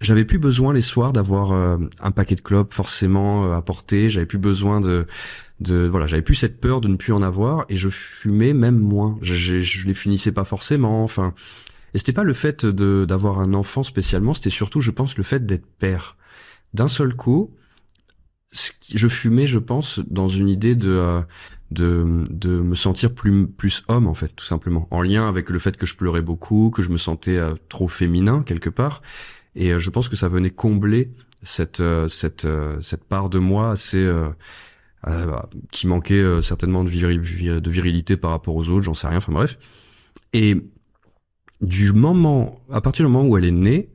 j'avais plus besoin les soirs d'avoir un paquet de clopes forcément à porter. J'avais plus besoin voilà, j'avais plus cette peur de ne plus en avoir et je fumais même moins. Je les finissais pas forcément. Enfin, et c'était pas le fait d'avoir un enfant spécialement. C'était surtout, je pense, le fait d'être père. D'un seul coup, je fumais, je pense, dans une idée de me sentir plus homme en fait, tout simplement, en lien avec le fait que je pleurais beaucoup, que je me sentais trop féminin quelque part. Et je pense que ça venait combler cette part de moi assez qui manquait certainement de virilité par rapport aux autres, j'en sais rien, enfin bref. Et à partir du moment où elle est née,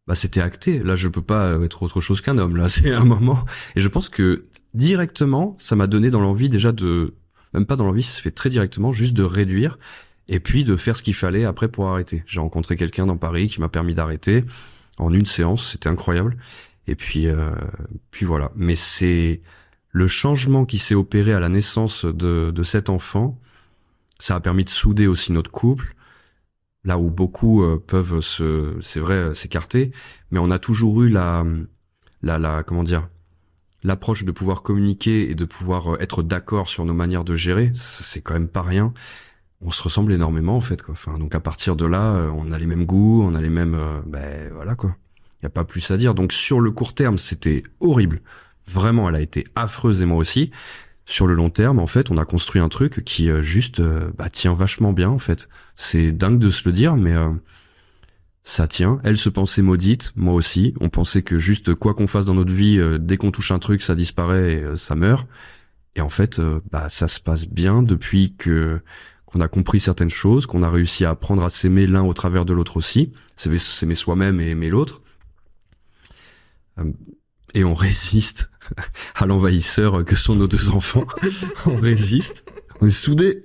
bah c'était acté. Là, je peux pas être autre chose qu'un homme. Là, c'est un moment. Et je pense que directement, ça m'a donné dans l'envie déjà même pas dans l'envie, ça se fait très directement, juste de réduire et puis de faire ce qu'il fallait après pour arrêter. J'ai rencontré quelqu'un dans Paris qui m'a permis d'arrêter en une séance, c'était incroyable. Et puis voilà. Mais c'est le changement qui s'est opéré à la naissance de cet enfant. Ça a permis de souder aussi notre couple. Là où beaucoup peuvent c'est vrai, s'écarter, mais on a toujours eu comment dire, l'approche de pouvoir communiquer et de pouvoir être d'accord sur nos manières de gérer. C'est quand même pas rien. On se ressemble énormément en fait, quoi. Enfin, donc à partir de là, on a les mêmes goûts, on a les mêmes, voilà quoi. Y a pas plus à dire. Donc sur le court terme, c'était horrible. Vraiment, elle a été affreuse et moi aussi. Sur le long terme, en fait, on a construit un truc qui juste tient vachement bien, en fait. C'est dingue de se le dire, mais ça tient. Elle se pensait maudite, moi aussi. On pensait que juste quoi qu'on fasse dans notre vie, dès qu'on touche un truc, ça disparaît et ça meurt. Et en fait, ça se passe bien depuis qu'on a compris certaines choses, qu'on a réussi à apprendre à s'aimer l'un au travers de l'autre aussi, s'aimer soi-même et aimer l'autre. Et on résiste à l'envahisseur que sont nos deux enfants. On résiste. On est soudés.